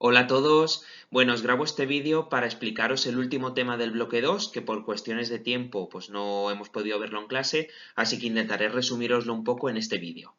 Hola a todos. Bueno, os grabo este vídeo para explicaros el último tema del bloque 2, que por cuestiones de tiempo pues no hemos podido verlo en clase, así que intentaré resumiroslo un poco en este vídeo.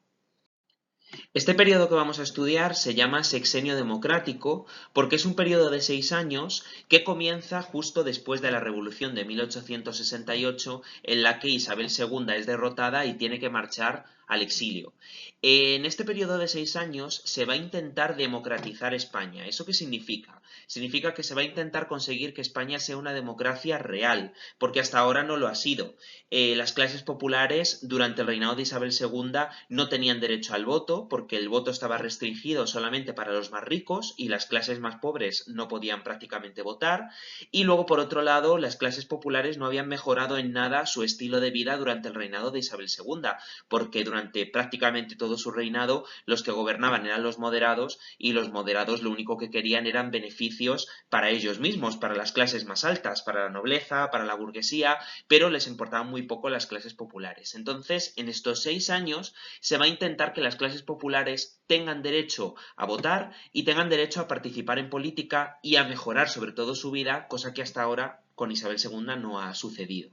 Este periodo que vamos a estudiar se llama Sexenio Democrático porque es un periodo de 6 años que comienza justo después de la Revolución de 1868, en la que Isabel II es derrotada y tiene que marchar al exilio. En este periodo de 6 años se va a intentar democratizar España. ¿Eso qué significa? Significa que se va a intentar conseguir que España sea una democracia real, porque hasta ahora no lo ha sido. Las clases populares durante el reinado de Isabel II no tenían derecho al voto porque el voto estaba restringido solamente para los más ricos y las clases más pobres no podían prácticamente votar. Y luego, por otro lado, las clases populares no habían mejorado en nada su estilo de vida durante el reinado de Isabel II, porque durante prácticamente todo su reinado los que gobernaban eran los moderados y los moderados lo único que querían eran beneficios para ellos mismos, para las clases más altas, para la nobleza, para la burguesía, pero les importaban muy poco las clases populares. Entonces, en estos 6 años se va a intentar que las clases populares tengan derecho a votar y tengan derecho a participar en política y a mejorar sobre todo su vida, cosa que hasta ahora con Isabel II no ha sucedido.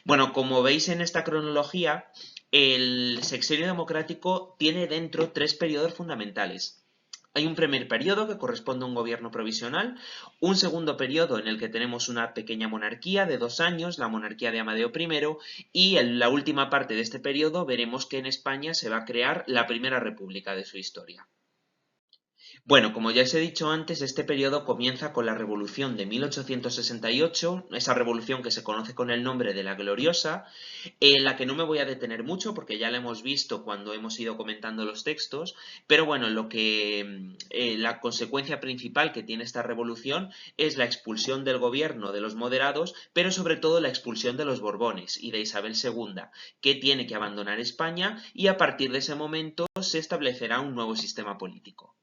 Bueno, como veis en esta cronología, el sexenio democrático tiene dentro tres periodos fundamentales. Hay un primer periodo que corresponde a un gobierno provisional, un segundo periodo en el que tenemos una pequeña monarquía de 2 años, la monarquía de Amadeo I, y en la última parte de este periodo veremos que en España se va a crear la primera república de su historia. Bueno, como ya os he dicho antes, este periodo comienza con la Revolución de 1868, esa revolución que se conoce con el nombre de la Gloriosa, en la que no me voy a detener mucho porque ya la hemos visto cuando hemos ido comentando los textos, pero bueno, la consecuencia principal que tiene esta revolución es la expulsión del gobierno de los moderados, pero sobre todo la expulsión de los Borbones y de Isabel II, que tiene que abandonar España y a partir de ese momento se establecerá un nuevo sistema político.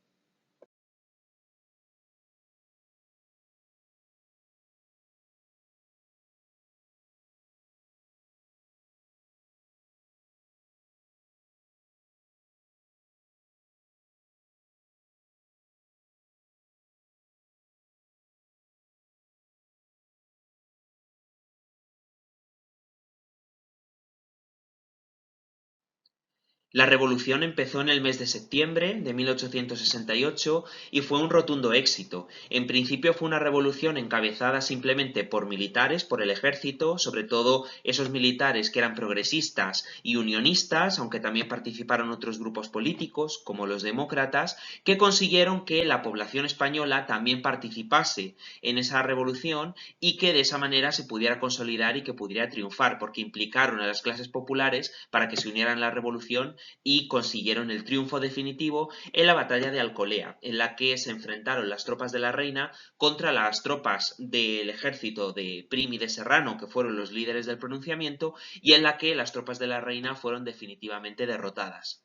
La revolución empezó en el mes de septiembre de 1868 y fue un rotundo éxito. En principio fue una revolución encabezada simplemente por militares, por el ejército, sobre todo esos militares que eran progresistas y unionistas, aunque también participaron otros grupos políticos, como los demócratas, que consiguieron que la población española también participase en esa revolución y que de esa manera se pudiera consolidar y que pudiera triunfar, porque implicaron a las clases populares para que se unieran a la revolución y consiguieron el triunfo definitivo en la batalla de Alcolea, en la que se enfrentaron las tropas de la reina contra las tropas del ejército de Prim y de Serrano, que fueron los líderes del pronunciamiento, y en la que las tropas de la reina fueron definitivamente derrotadas.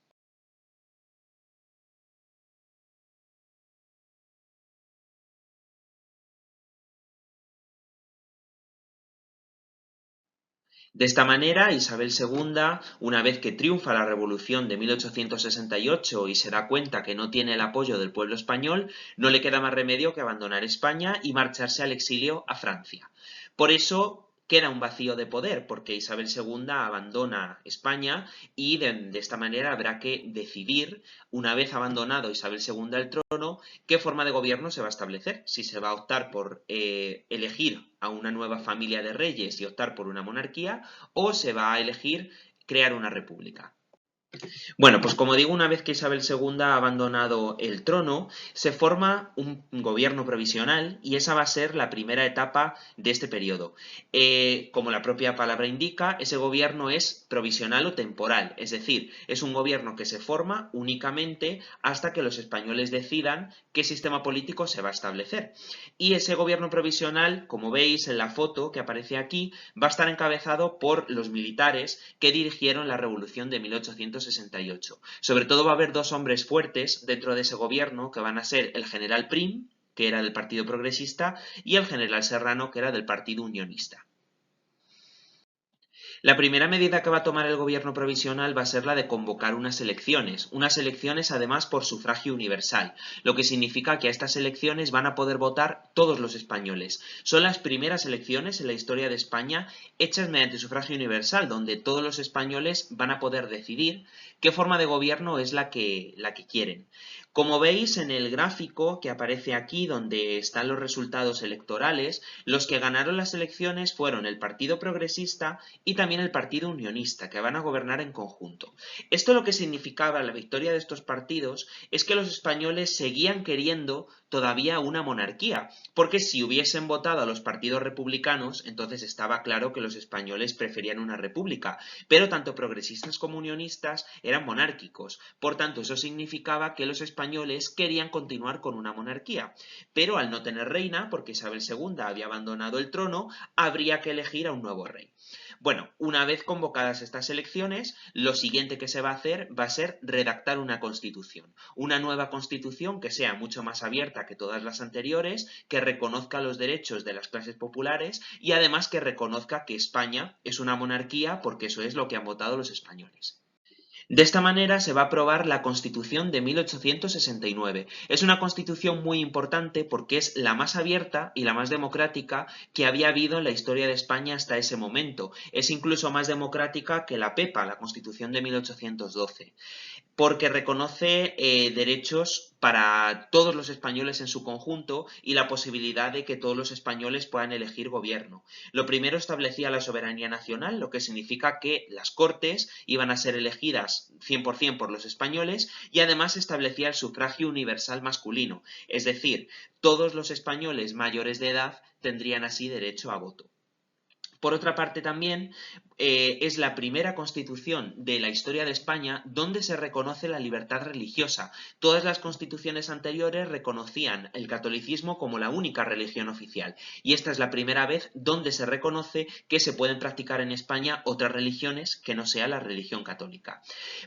De esta manera, Isabel II, una vez que triunfa la Revolución de 1868 y se da cuenta que no tiene el apoyo del pueblo español, no le queda más remedio que abandonar España y marcharse al exilio a Francia. Por eso queda un vacío de poder, porque Isabel II abandona España y de esta manera habrá que decidir, una vez abandonado Isabel II el trono, qué forma de gobierno se va a establecer. Si se va a optar por elegir a una nueva familia de reyes y optar por una monarquía, o se va a elegir crear una república. Bueno, pues como digo, una vez que Isabel II ha abandonado el trono, se forma un gobierno provisional y esa va a ser la primera etapa de este periodo. Como la propia palabra indica, ese gobierno es provisional o temporal, es decir, es un gobierno que se forma únicamente hasta que los españoles decidan qué sistema político se va a establecer. Y ese gobierno provisional, como veis en la foto que aparece aquí, va a estar encabezado por los militares que dirigieron la revolución de 1868. Sobre todo va a haber dos hombres fuertes dentro de ese gobierno que van a ser el general Prim, que era del Partido Progresista, y el general Serrano, que era del Partido Unionista. La primera medida que va a tomar el gobierno provisional va a ser la de convocar unas elecciones además por sufragio universal, lo que significa que a estas elecciones van a poder votar todos los españoles. Son las primeras elecciones en la historia de España hechas mediante sufragio universal, donde todos los españoles van a poder decidir qué forma de gobierno es la que quieren. Como veis en el gráfico que aparece aquí, donde están los resultados electorales, los que ganaron las elecciones fueron el Partido Progresista y también el Partido Unionista, que van a gobernar en conjunto. Esto lo que significaba la victoria de estos partidos es que los españoles seguían queriendo todavía una monarquía, porque si hubiesen votado a los partidos republicanos, entonces estaba claro que los españoles preferían una república, pero tanto progresistas como unionistas eran monárquicos. Por tanto, eso significaba que los españoles querían continuar con una monarquía, pero al no tener reina, porque Isabel II había abandonado el trono, habría que elegir a un nuevo rey. Bueno, una vez convocadas estas elecciones, lo siguiente que se va a hacer va a ser redactar una constitución. Una nueva constitución que sea mucho más abierta que todas las anteriores, que reconozca los derechos de las clases populares y además que reconozca que España es una monarquía porque eso es lo que han votado los españoles. De esta manera se va a aprobar la Constitución de 1869. Es una constitución muy importante porque es la más abierta y la más democrática que había habido en la historia de España hasta ese momento. Es incluso más democrática que la PEPA, la Constitución de 1812, porque reconoce derechos para todos los españoles en su conjunto y la posibilidad de que todos los españoles puedan elegir gobierno. Lo primero establecía la soberanía nacional, lo que significa que las Cortes iban a ser elegidas 100% por los españoles y además establecía el sufragio universal masculino, es decir, todos los españoles mayores de edad tendrían así derecho a voto. Por otra parte también es la primera constitución de la historia de España donde se reconoce la libertad religiosa. Todas las constituciones anteriores reconocían el catolicismo como la única religión oficial y esta es la primera vez donde se reconoce que se pueden practicar en España otras religiones que no sea la religión católica.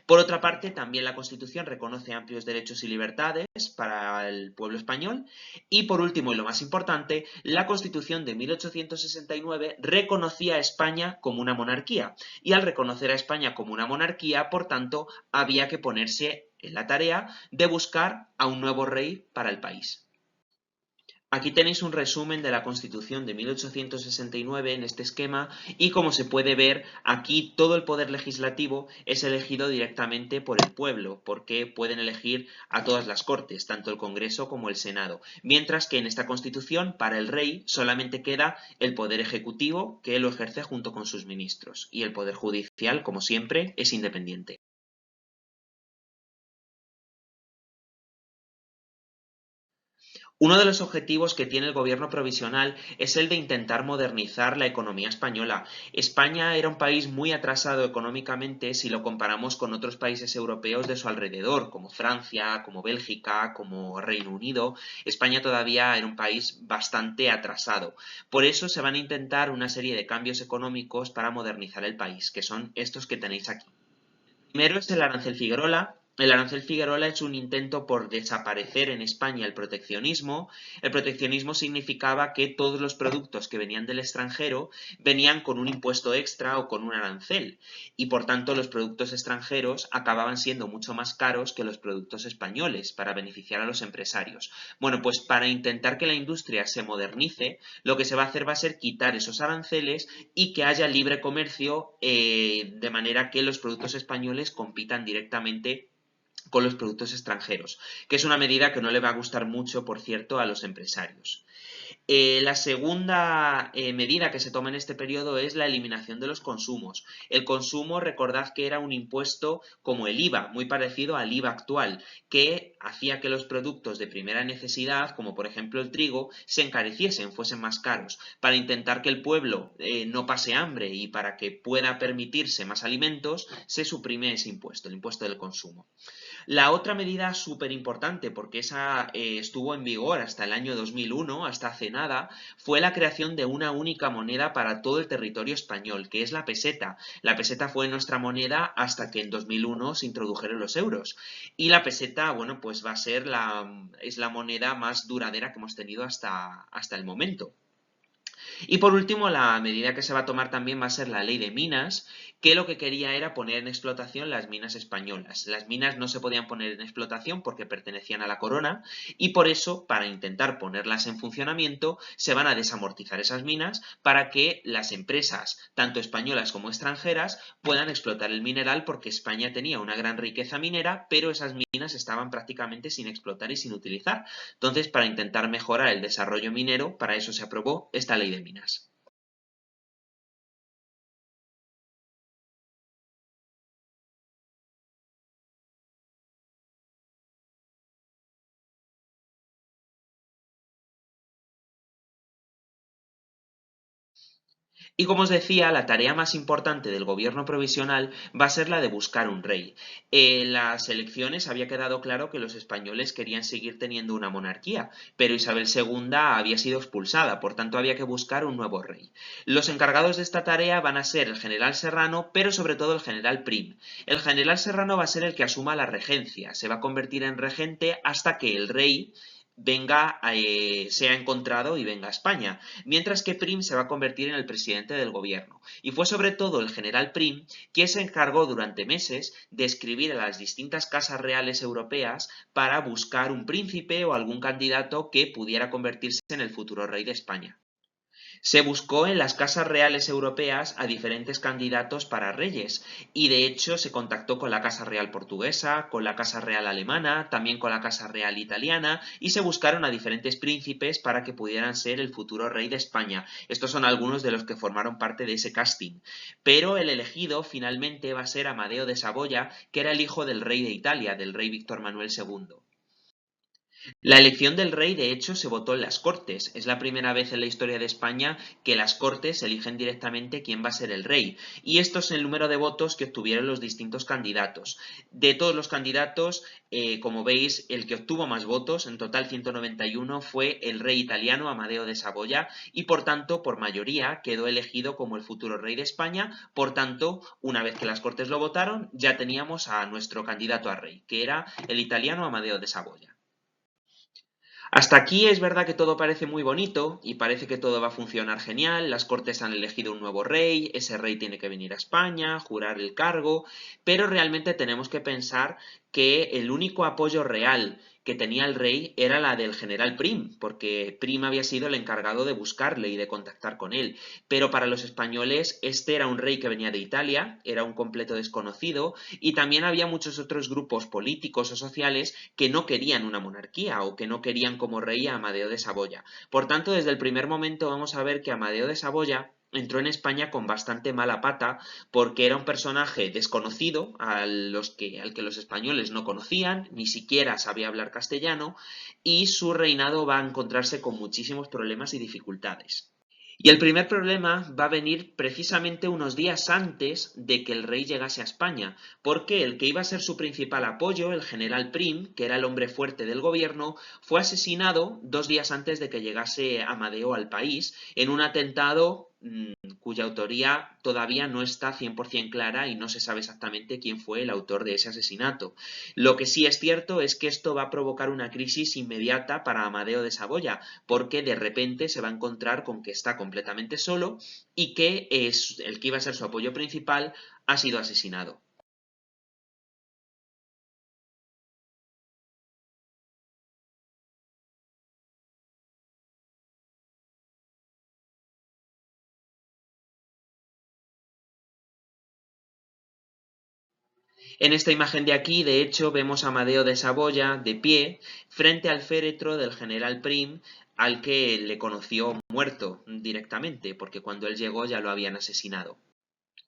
Por otra parte, también la Constitución reconoce amplios derechos y libertades para el pueblo español y por último y lo más importante, la Constitución de 1869 reconocía a España como una monarquía y al reconocer a España como una monarquía, por tanto, había que ponerse en la tarea de buscar a un nuevo rey para el país. Aquí tenéis un resumen de la Constitución de 1869 en este esquema y como se puede ver aquí todo el poder legislativo es elegido directamente por el pueblo porque pueden elegir a todas las Cortes, tanto el Congreso como el Senado, mientras que en esta Constitución para el rey solamente queda el poder ejecutivo que lo ejerce junto con sus ministros y el poder judicial, como siempre, es independiente. Uno de los objetivos que tiene el gobierno provisional es el de intentar modernizar la economía española. España era un país muy atrasado económicamente si lo comparamos con otros países europeos de su alrededor, como Francia, como Bélgica, como Reino Unido. España todavía era un país bastante atrasado. Por eso se van a intentar una serie de cambios económicos para modernizar el país, que son estos que tenéis aquí. Primero es el arancel Figuerola. El arancel Figuerola es un intento por desaparecer en España el proteccionismo. El proteccionismo significaba que todos los productos que venían del extranjero venían con un impuesto extra o con un arancel y por tanto los productos extranjeros acababan siendo mucho más caros que los productos españoles para beneficiar a los empresarios. Bueno, pues para intentar que la industria se modernice, lo que se va a hacer va a ser quitar esos aranceles y que haya libre comercio de manera que los productos españoles compitan directamente con los productos extranjeros, que es una medida que no le va a gustar mucho, por cierto, a los empresarios. La segunda medida que se toma en este periodo es la eliminación de los consumos. El consumo, recordad que era un impuesto como el IVA, muy parecido al IVA actual, que hacía que los productos de primera necesidad, como por ejemplo el trigo, se encareciesen, fuesen más caros. Para intentar que el pueblo no pase hambre y para que pueda permitirse más alimentos, se suprime ese impuesto, el impuesto del consumo. La otra medida súper importante, porque esa estuvo en vigor hasta el año 2001, hasta hace nada, fue la creación de una única moneda para todo el territorio español, que es la peseta. La peseta fue nuestra moneda hasta que en 2001 se introdujeron los euros. Y la peseta, bueno, pues va a ser es la moneda más duradera que hemos tenido hasta el momento. Y por último, la medida que se va a tomar también va a ser la ley de minas, que lo que quería era poner en explotación las minas españolas. Las minas no se podían poner en explotación porque pertenecían a la corona y por eso, para intentar ponerlas en funcionamiento, se van a desamortizar esas minas para que las empresas, tanto españolas como extranjeras, puedan explotar el mineral porque España tenía una gran riqueza minera, pero esas minas estaban prácticamente sin explotar y sin utilizar. Entonces, para intentar mejorar el desarrollo minero, para eso se aprobó esta ley de minas. Y como os decía, la tarea más importante del gobierno provisional va a ser la de buscar un rey. En las elecciones había quedado claro que los españoles querían seguir teniendo una monarquía, pero Isabel II había sido expulsada, por tanto había que buscar un nuevo rey. Los encargados de esta tarea van a ser el general Serrano, pero sobre todo el general Prim. El general Serrano va a ser el que asuma la regencia, se va a convertir en regente hasta que el rey sea encontrado y venga a España, mientras que Prim se va a convertir en el presidente del gobierno. Y fue sobre todo el general Prim quien se encargó durante meses de escribir a las distintas casas reales europeas para buscar un príncipe o algún candidato que pudiera convertirse en el futuro rey de España. Se buscó en las casas reales europeas a diferentes candidatos para reyes y de hecho se contactó con la Casa Real portuguesa, con la Casa Real alemana, también con la Casa Real italiana y se buscaron a diferentes príncipes para que pudieran ser el futuro rey de España. Estos son algunos de los que formaron parte de ese casting. Pero el elegido finalmente va a ser Amadeo de Saboya, que era el hijo del rey de Italia, del rey Víctor Manuel II. La elección del rey, de hecho, se votó en las Cortes. Es la primera vez en la historia de España que las Cortes eligen directamente quién va a ser el rey. Y esto es el número de votos que obtuvieron los distintos candidatos. De todos los candidatos, como veis, el que obtuvo más votos, en total 191, fue el rey italiano Amadeo de Saboya y, por tanto, por mayoría, quedó elegido como el futuro rey de España. Por tanto, una vez que las Cortes lo votaron, ya teníamos a nuestro candidato a rey, que era el italiano Amadeo de Saboya. Hasta aquí es verdad que todo parece muy bonito y parece que todo va a funcionar genial, las Cortes han elegido un nuevo rey, ese rey tiene que venir a España, jurar el cargo, pero realmente tenemos que pensar que el único apoyo real que tenía el rey era la del general Prim, porque Prim había sido el encargado de buscarle y de contactar con él. Pero para los españoles este era un rey que venía de Italia, era un completo desconocido, y también había muchos otros grupos políticos o sociales que no querían una monarquía o que no querían como rey a Amadeo de Saboya. Por tanto, desde el primer momento vamos a ver que Amadeo de Saboya entró en España con bastante mala pata porque era un personaje desconocido al que los españoles no conocían, ni siquiera sabía hablar castellano y su reinado va a encontrarse con muchísimos problemas y dificultades. Y el primer problema va a venir precisamente unos días antes de que el rey llegase a España, porque el que iba a ser su principal apoyo, el general Prim, que era el hombre fuerte del gobierno, fue asesinado 2 días antes de que llegase Amadeo al país en un atentado cuya autoría todavía no está 100% clara y no se sabe exactamente quién fue el autor de ese asesinato. Lo que sí es cierto es que esto va a provocar una crisis inmediata para Amadeo de Saboya, porque de repente se va a encontrar con que está completamente solo y que es el que iba a ser su apoyo principal ha sido asesinado. En esta imagen de aquí, de hecho, vemos a Amadeo de Saboya de pie frente al féretro del general Prim, al que le conoció muerto directamente, porque cuando él llegó ya lo habían asesinado.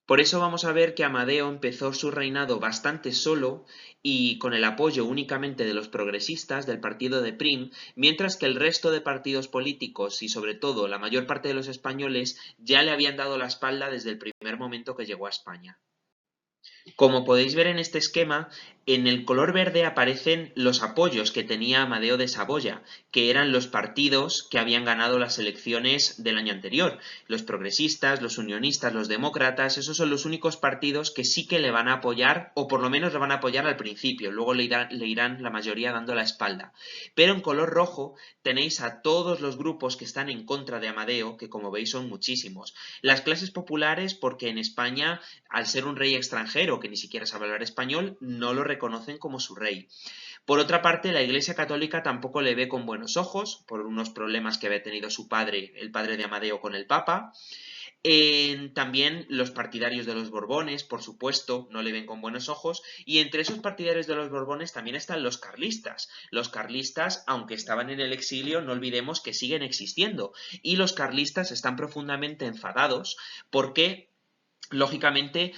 Por eso vamos a ver que Amadeo empezó su reinado bastante solo y con el apoyo únicamente de los progresistas del partido de Prim, mientras que el resto de partidos políticos y sobre todo la mayor parte de los españoles ya le habían dado la espalda desde el primer momento que llegó a España. Como podéis ver en este esquema, En el color verde aparecen los apoyos que tenía Amadeo de Saboya, que eran los partidos que habían ganado las elecciones del año anterior. Los progresistas, los unionistas, los demócratas, esos son los únicos partidos que sí que le van a apoyar, o por lo menos le van a apoyar al principio, luego le irán la mayoría dando la espalda. Pero en color rojo tenéis a todos los grupos que están en contra de Amadeo, que como veis son muchísimos. Las clases populares, porque en España, al ser un rey extranjero que ni siquiera sabe hablar español, no lo reconocen como su rey. Por otra parte, la Iglesia Católica tampoco le ve con buenos ojos, por unos problemas que había tenido su padre, el padre de Amadeo, con el Papa. También los partidarios de los Borbones, por supuesto, no le ven con buenos ojos, y entre esos partidarios de los Borbones también están los carlistas. Los carlistas, aunque estaban en el exilio, no olvidemos que siguen existiendo, y los carlistas están profundamente enfadados porque lógicamente,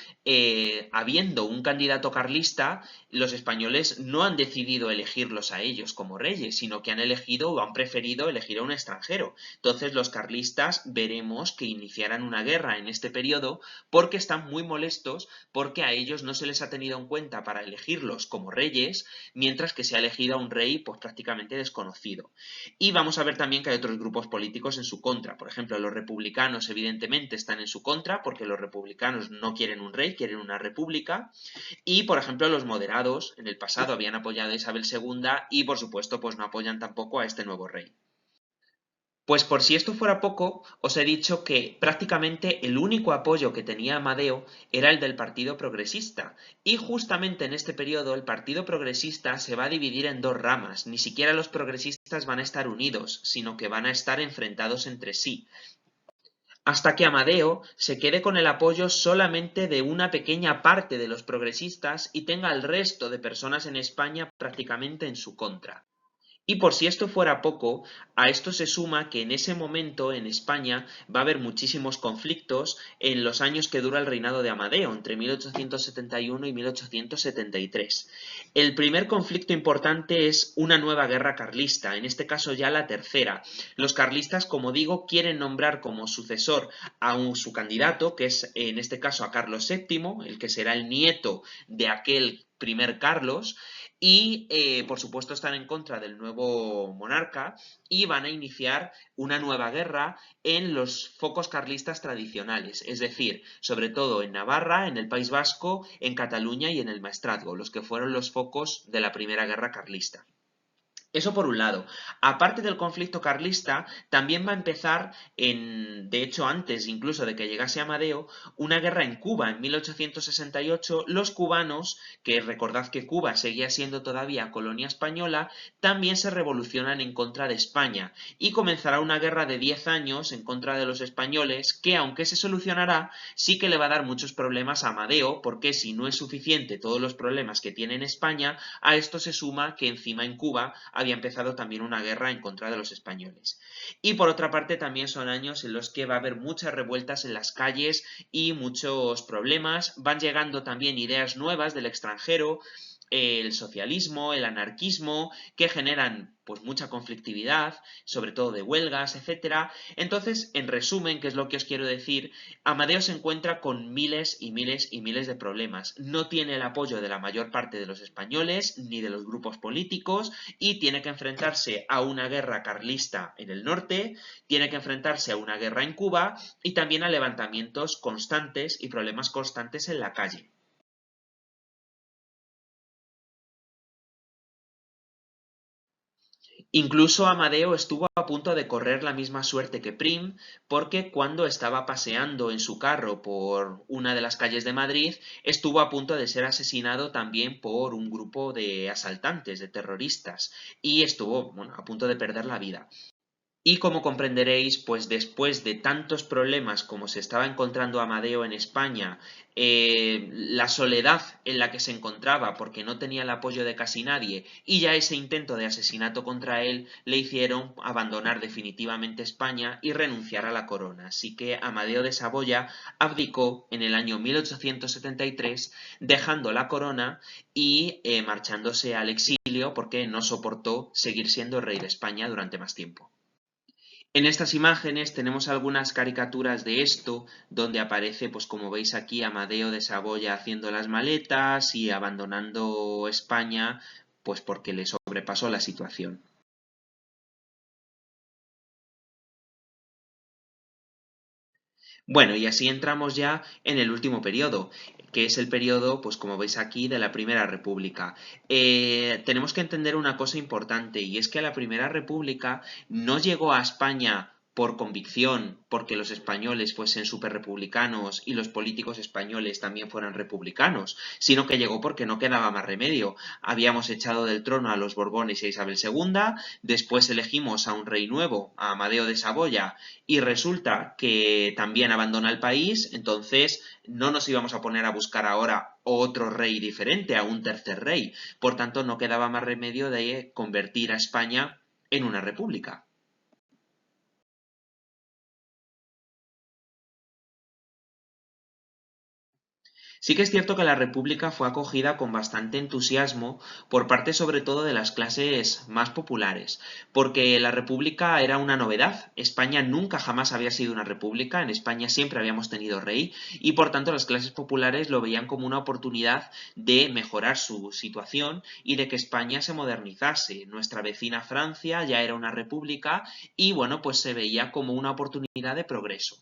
habiendo un candidato carlista, los españoles no han decidido elegirlos a ellos como reyes, sino que han elegido o han preferido elegir a un extranjero. Entonces, los carlistas veremos que iniciarán una guerra en este periodo porque están muy molestos porque a ellos no se les ha tenido en cuenta para elegirlos como reyes, mientras que se ha elegido a un rey pues prácticamente desconocido. Y vamos a ver también que hay otros grupos políticos en su contra. Por ejemplo, los republicanos evidentemente están en su contra porque los republicanos no quieren un rey, quieren una república. Y, por ejemplo, los moderados en el pasado habían apoyado a Isabel II y, por supuesto, pues no apoyan tampoco a este nuevo rey. Pues por si esto fuera poco, os he dicho que prácticamente el único apoyo que tenía Amadeo era el del Partido Progresista. Y justamente en este periodo el Partido Progresista se va a dividir en dos ramas. Ni siquiera los progresistas van a estar unidos, sino que van a estar enfrentados entre sí, hasta que Amadeo se quede con el apoyo solamente de una pequeña parte de los progresistas y tenga al resto de personas en España prácticamente en su contra. Y por si esto fuera poco, a esto se suma que en ese momento en España va a haber muchísimos conflictos en los años que dura el reinado de Amadeo, entre 1871 y 1873. El primer conflicto importante es una nueva guerra carlista, en este caso ya la tercera. Los carlistas, como digo, quieren nombrar como sucesor a su candidato, que es en este caso a Carlos VII, el que será el nieto de aquel primer Carlos, y por supuesto están en contra del nuevo monarca y van a iniciar una nueva guerra en los focos carlistas tradicionales, es decir, sobre todo en Navarra, en el País Vasco, en Cataluña y en el Maestrazgo, los que fueron los focos de la primera guerra carlista. Eso por un lado. Aparte del conflicto carlista, también va a empezar, de hecho antes incluso de que llegase Amadeo, una guerra en Cuba. En 1868 los cubanos, que recordad que Cuba seguía siendo todavía colonia española, también se revolucionan en contra de España y comenzará una guerra de 10 años en contra de los españoles que, aunque se solucionará, sí que le va a dar muchos problemas a Amadeo porque si no es suficiente todos los problemas que tiene en España, a esto se suma que encima en Cuba había empezado también una guerra en contra de los españoles. Y por otra parte también son años en los que va a haber muchas revueltas en las calles y muchos problemas. Van llegando también ideas nuevas del extranjero, el socialismo, el anarquismo, que generan pues mucha conflictividad, sobre todo de huelgas, etcétera. Entonces, en resumen, ¿qué es lo que os quiero decir? Amadeo se encuentra con miles y miles y miles de problemas. No tiene el apoyo de la mayor parte de los españoles ni de los grupos políticos y tiene que enfrentarse a una guerra carlista en el norte, tiene que enfrentarse a una guerra en Cuba y también a levantamientos constantes y problemas constantes en la calle. Incluso Amadeo estuvo a punto de correr la misma suerte que Prim, porque cuando estaba paseando en su carro por una de las calles de Madrid, estuvo a punto de ser asesinado también por un grupo de asaltantes, de terroristas, y estuvo, bueno, a punto de perder la vida. Y como comprenderéis, pues después de tantos problemas como se estaba encontrando Amadeo en España, la soledad en la que se encontraba porque no tenía el apoyo de casi nadie y ya ese intento de asesinato contra él le hicieron abandonar definitivamente España y renunciar a la corona. Así que Amadeo de Saboya abdicó en el año 1873 dejando la corona y marchándose al exilio porque no soportó seguir siendo rey de España durante más tiempo. En estas imágenes tenemos algunas caricaturas de esto, donde aparece, pues como veis aquí, Amadeo de Saboya haciendo las maletas y abandonando España, pues porque le sobrepasó la situación. Bueno, y así entramos ya en el último periodo, que es el periodo, pues como veis aquí, de la Primera República. Tenemos que entender una cosa importante, y es que la Primera República no llegó a España por convicción, porque los españoles fuesen superrepublicanos y los políticos españoles también fueran republicanos, sino que llegó porque no quedaba más remedio. Habíamos echado del trono a los Borbones y a Isabel II, después elegimos a un rey nuevo, a Amadeo de Saboya, y resulta que también abandona el país, entonces no nos íbamos a poner a buscar ahora otro rey diferente, a un tercer rey. Por tanto, no quedaba más remedio de convertir a España en una república. Sí que es cierto que la República fue acogida con bastante entusiasmo por parte sobre todo de las clases más populares, porque la República era una novedad. España nunca jamás había sido una república, en España siempre habíamos tenido rey y por tanto las clases populares lo veían como una oportunidad de mejorar su situación y de que España se modernizase. Nuestra vecina Francia ya era una república y bueno, pues se veía como una oportunidad de progreso.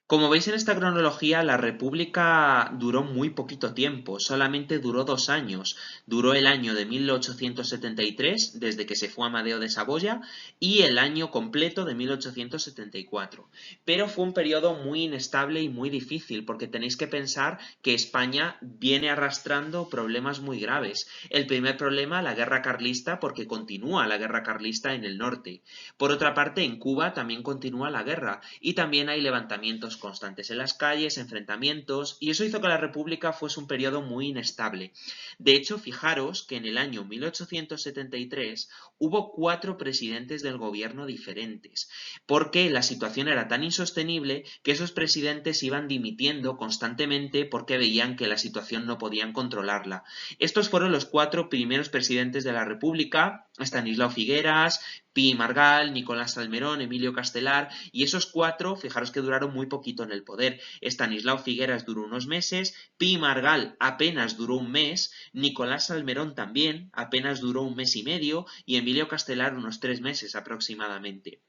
Como veis en esta cronología, la República duró muy poquito tiempo, solamente duró 2 años. Duró el año de 1873, desde que se fue Amadeo de Saboya, y el año completo de 1874. Pero fue un periodo muy inestable y muy difícil, porque tenéis que pensar que España viene arrastrando problemas muy graves. El primer problema, la guerra carlista, porque continúa la guerra carlista en el norte. Por otra parte, en Cuba también continúa la guerra y también hay levantamientos constantes en las calles, enfrentamientos, y eso hizo que la República fuese un periodo muy inestable. De hecho, fijaros que en el año 1873 hubo 4 presidentes del gobierno diferentes, porque la situación era tan insostenible que esos presidentes iban dimitiendo constantemente porque veían que la situación no podían controlarla. Estos fueron los 4 primeros presidentes de la República: Estanislao Figueras, Pi Margall, Nicolás Salmerón, Emilio Castelar, y esos 4, fijaros que duraron muy poquito en el poder. Estanislao Figueras duró unos meses, Pi Margall apenas duró un mes, Nicolás Salmerón también apenas duró un mes y medio, y Emilio Castelar unos 3 meses aproximadamente.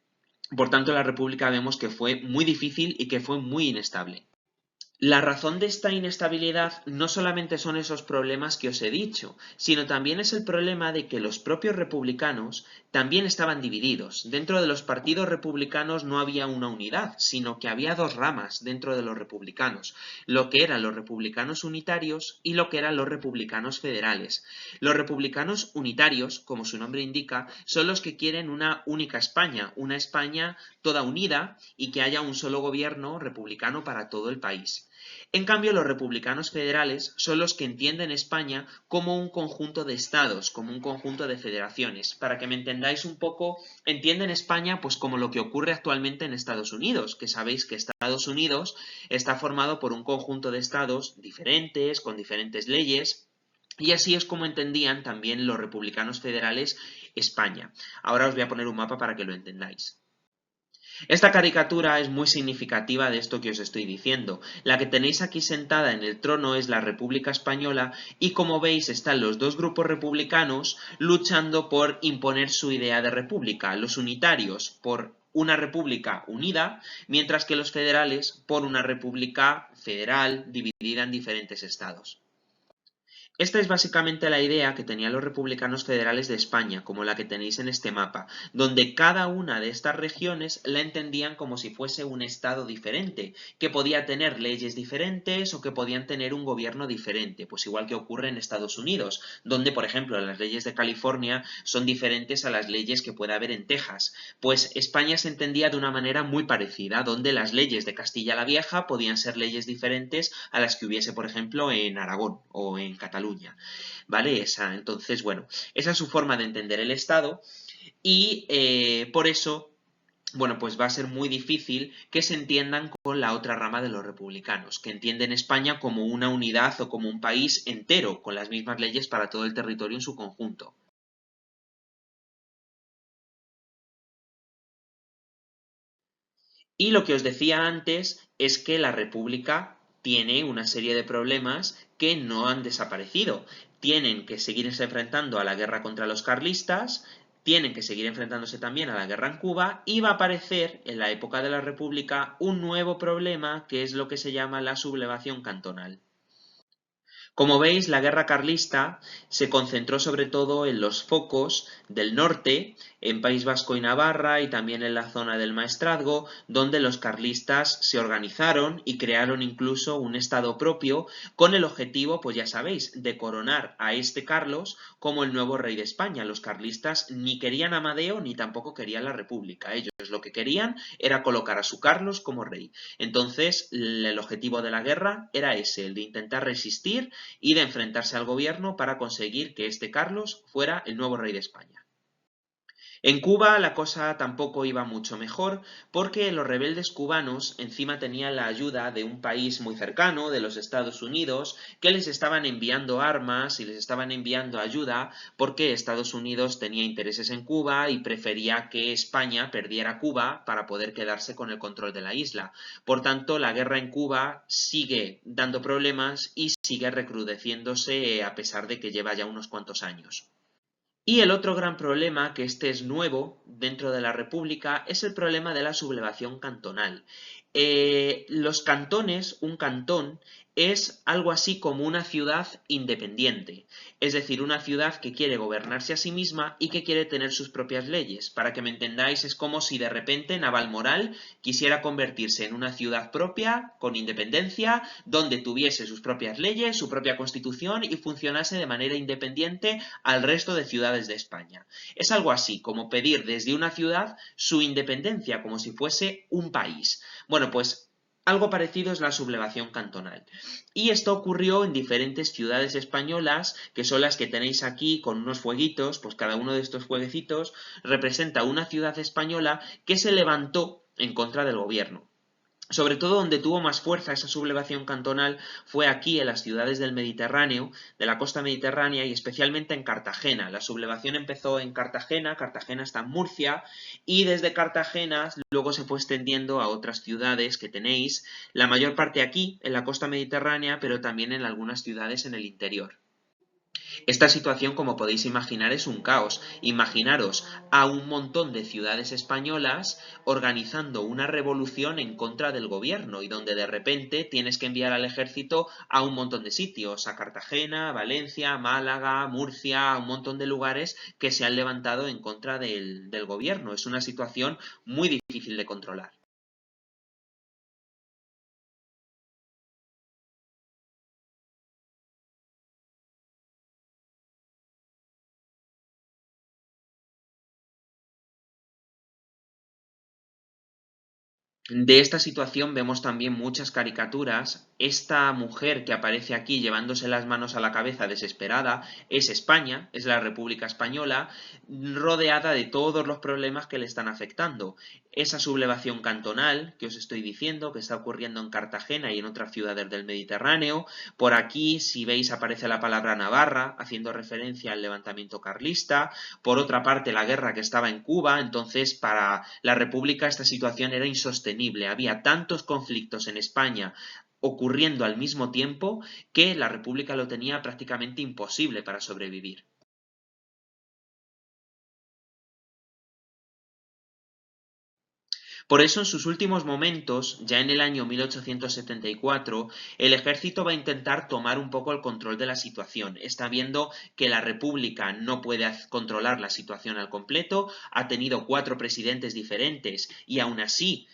Por tanto, la República vemos que fue muy difícil y que fue muy inestable. La razón de esta inestabilidad no solamente son esos problemas que os he dicho, sino también es el problema de que los propios republicanos también estaban divididos. Dentro de los partidos republicanos no había una unidad, sino que había 2 ramas dentro de los republicanos, lo que eran los republicanos unitarios y lo que eran los republicanos federales. Los republicanos unitarios, como su nombre indica, son los que quieren una única España, una España toda unida y que haya un solo gobierno republicano para todo el país. En cambio, los republicanos federales son los que entienden España como un conjunto de estados, como un conjunto de federaciones. Para que me entendáis un poco, entienden España pues como lo que ocurre actualmente en Estados Unidos, que sabéis que Estados Unidos está formado por un conjunto de estados diferentes, con diferentes leyes, y así es como entendían también los republicanos federales España. Ahora os voy a poner un mapa para que lo entendáis. Esta caricatura es muy significativa de esto que os estoy diciendo. La que tenéis aquí sentada en el trono es la República Española y como veis están los 2 grupos republicanos luchando por imponer su idea de república. Los unitarios por una república unida, mientras que los federales por una república federal dividida en diferentes estados. Esta es básicamente la idea que tenían los republicanos federales de España, como la que tenéis en este mapa, donde cada una de estas regiones la entendían como si fuese un estado diferente, que podía tener leyes diferentes o que podían tener un gobierno diferente, pues igual que ocurre en Estados Unidos, donde por ejemplo las leyes de California son diferentes a las leyes que puede haber en Texas. Pues España se entendía de una manera muy parecida, donde las leyes de Castilla la Vieja podían ser leyes diferentes a las que hubiese, por ejemplo, en Aragón o en Cataluña. ¿Vale? Entonces, bueno, esa es su forma de entender el Estado y por eso bueno, pues va a ser muy difícil que se entiendan con la otra rama de los republicanos, que entienden España como una unidad o como un país entero, con las mismas leyes para todo el territorio en su conjunto. Y lo que os decía antes es que la República tiene una serie de problemas que no han desaparecido. Tienen que seguirse enfrentando a la guerra contra los carlistas, tienen que seguir enfrentándose también a la guerra en Cuba y va a aparecer en la época de la República un nuevo problema que es lo que se llama la sublevación cantonal. Como veis, la guerra carlista se concentró sobre todo en los focos del norte, en País Vasco y Navarra y también en la zona del Maestrazgo, donde los carlistas se organizaron y crearon incluso un estado propio con el objetivo, pues ya sabéis, de coronar a este Carlos como el nuevo rey de España. Los carlistas ni querían a Amadeo ni tampoco querían la República. Ellos lo que querían era colocar a su Carlos como rey. Entonces, el objetivo de la guerra era ese, el de intentar resistir y de enfrentarse al gobierno para conseguir que este Carlos fuera el nuevo rey de España. En Cuba la cosa tampoco iba mucho mejor porque los rebeldes cubanos encima tenían la ayuda de un país muy cercano, de los Estados Unidos, que les estaban enviando armas y les estaban enviando ayuda porque Estados Unidos tenía intereses en Cuba y prefería que España perdiera Cuba para poder quedarse con el control de la isla. Por tanto, la guerra en Cuba sigue dando problemas y sigue recrudeciéndose a pesar de que lleva ya unos cuantos años. Y el otro gran problema, que este es nuevo dentro de la República, es el problema de la sublevación cantonal. Los cantones, un cantón, es algo así como una ciudad independiente, es decir, una ciudad que quiere gobernarse a sí misma y que quiere tener sus propias leyes. Para que me entendáis, es como si de repente Navalmoral quisiera convertirse en una ciudad propia, con independencia, donde tuviese sus propias leyes, su propia constitución y funcionase de manera independiente al resto de ciudades de España. Es algo así, como pedir desde una ciudad su independencia, como si fuese un país. Bueno, pues algo parecido es la sublevación cantonal. Y esto ocurrió en diferentes ciudades españolas, que son las que tenéis aquí con unos fueguitos, pues cada uno de estos fueguecitos representa una ciudad española que se levantó en contra del gobierno. Sobre todo donde tuvo más fuerza esa sublevación cantonal fue aquí en las ciudades del Mediterráneo, de la costa mediterránea y especialmente en Cartagena. La sublevación empezó en Cartagena, Cartagena está en Murcia y desde Cartagena luego se fue extendiendo a otras ciudades que tenéis, la mayor parte aquí en la costa mediterránea pero también en algunas ciudades en el interior. Esta situación, como podéis imaginar, es un caos. Imaginaros a un montón de ciudades españolas organizando una revolución en contra del gobierno y donde de repente tienes que enviar al ejército a un montón de sitios, a Cartagena, Valencia, Málaga, Murcia, a un montón de lugares que se han levantado en contra del gobierno. Es una situación muy difícil de controlar. De esta situación vemos también muchas caricaturas. Esta mujer que aparece aquí llevándose las manos a la cabeza desesperada es España, es la República Española, rodeada de todos los problemas que le están afectando. Esa sublevación cantonal que os estoy diciendo, que está ocurriendo en Cartagena y en otras ciudades del Mediterráneo. Por aquí, si veis, aparece la palabra Navarra, haciendo referencia al levantamiento carlista. Por otra parte, la guerra que estaba en Cuba. Entonces, para la República esta situación era insostenible. Había tantos conflictos en España ocurriendo al mismo tiempo que la República lo tenía prácticamente imposible para sobrevivir. Por eso, en sus últimos momentos, ya en el año 1874, el ejército va a intentar tomar un poco el control de la situación. Está viendo que la República no puede controlar la situación al completo, ha tenido 4 presidentes diferentes y aún así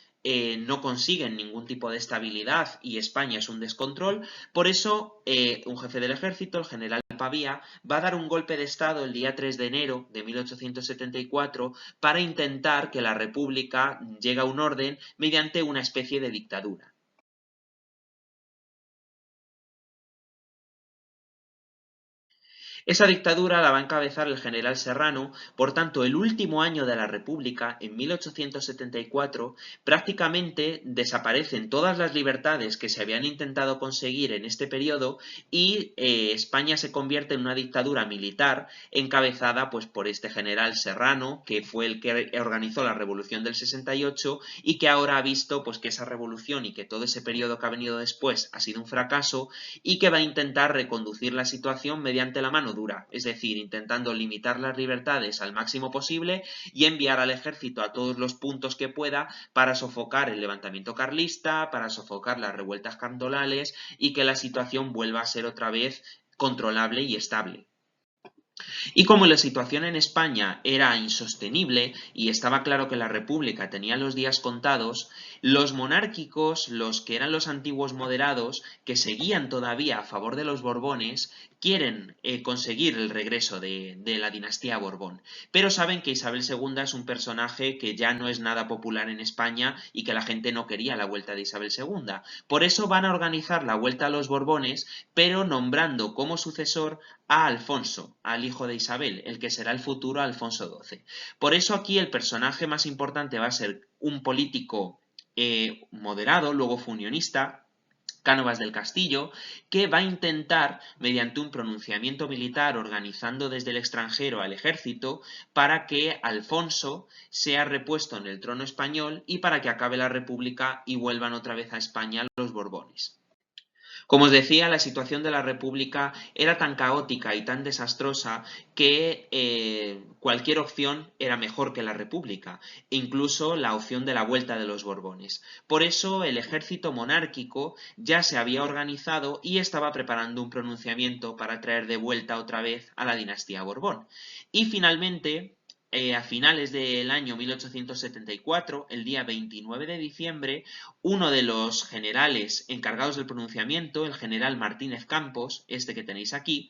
no consiguen ningún tipo de estabilidad y España es un descontrol. Por eso, un jefe del ejército, el general Pavía, va a dar un golpe de Estado el día 3 de enero de 1874 para intentar que la República llegue a un orden mediante una especie de dictadura. Esa dictadura la va a encabezar el general Serrano, por tanto, el último año de la República, en 1874, prácticamente desaparecen todas las libertades que se habían intentado conseguir en este periodo y España se convierte en una dictadura militar encabezada pues, por este general Serrano, que fue el que organizó la Revolución del 68 y que ahora ha visto pues, que esa revolución y que todo ese periodo que ha venido después ha sido un fracaso y que va a intentar reconducir la situación mediante la mano dura, es decir, intentando limitar las libertades al máximo posible y enviar al ejército a todos los puntos que pueda para sofocar el levantamiento carlista, para sofocar las revueltas cantolales y que la situación vuelva a ser otra vez controlable y estable. Y como la situación en España era insostenible y estaba claro que la República tenía los días contados, los monárquicos, los que eran los antiguos moderados, que seguían todavía a favor de los Borbones, quieren conseguir el regreso de la dinastía Borbón, pero saben que Isabel II es un personaje que ya no es nada popular en España y que la gente no quería la vuelta de Isabel II. Por eso van a organizar la vuelta a los Borbones, pero nombrando como sucesor a Alfonso, al hijo de Isabel, el que será el futuro Alfonso XII. Por eso aquí el personaje más importante va a ser un político moderado, luego fue unionista, Cánovas del Castillo, que va a intentar, mediante un pronunciamiento militar organizando desde el extranjero al ejército, para que Alfonso sea repuesto en el trono español y para que acabe la República y vuelvan otra vez a España los Borbones. Como os decía, la situación de la República era tan caótica y tan desastrosa que cualquier opción era mejor que la República, incluso la opción de la vuelta de los Borbones. Por eso el ejército monárquico ya se había organizado y estaba preparando un pronunciamiento para traer de vuelta otra vez a la dinastía Borbón. Y finalmente, a finales del año 1874, el día 29 de diciembre, uno de los generales encargados del pronunciamiento, el general Martínez Campos, este que tenéis aquí,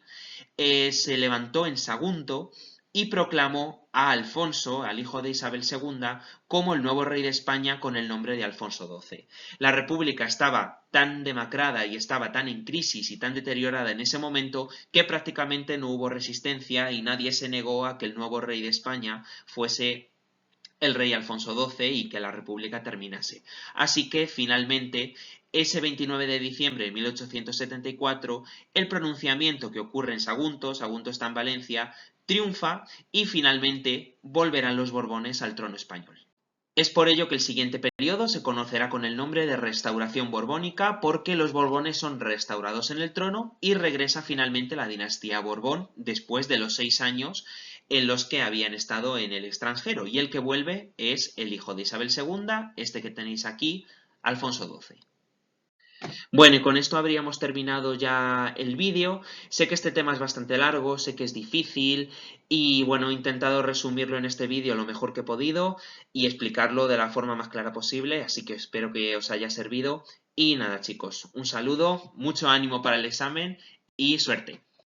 se levantó en Sagunto y proclamó a Alfonso, al hijo de Isabel II, como el nuevo rey de España con el nombre de Alfonso XII. La República estaba tan demacrada y estaba tan en crisis y tan deteriorada en ese momento que prácticamente no hubo resistencia y nadie se negó a que el nuevo rey de España fuese el rey Alfonso XII y que la República terminase. Así que finalmente, ese 29 de diciembre de 1874, el pronunciamiento que ocurre en Sagunto, Sagunto está en Valencia, triunfa y finalmente volverán los Borbones al trono español. Es por ello que el siguiente periodo se conocerá con el nombre de Restauración Borbónica, porque los Borbones son restaurados en el trono y regresa finalmente la dinastía Borbón después de los 6 años en los que habían estado en el extranjero, y el que vuelve es el hijo de Isabel II, este que tenéis aquí, Alfonso XII. Bueno, y con esto habríamos terminado ya el vídeo. Sé que este tema es bastante largo, sé que es difícil y bueno, he intentado resumirlo en este vídeo lo mejor que he podido y explicarlo de la forma más clara posible, así que espero que os haya servido. Y nada chicos, un saludo, mucho ánimo para el examen y suerte.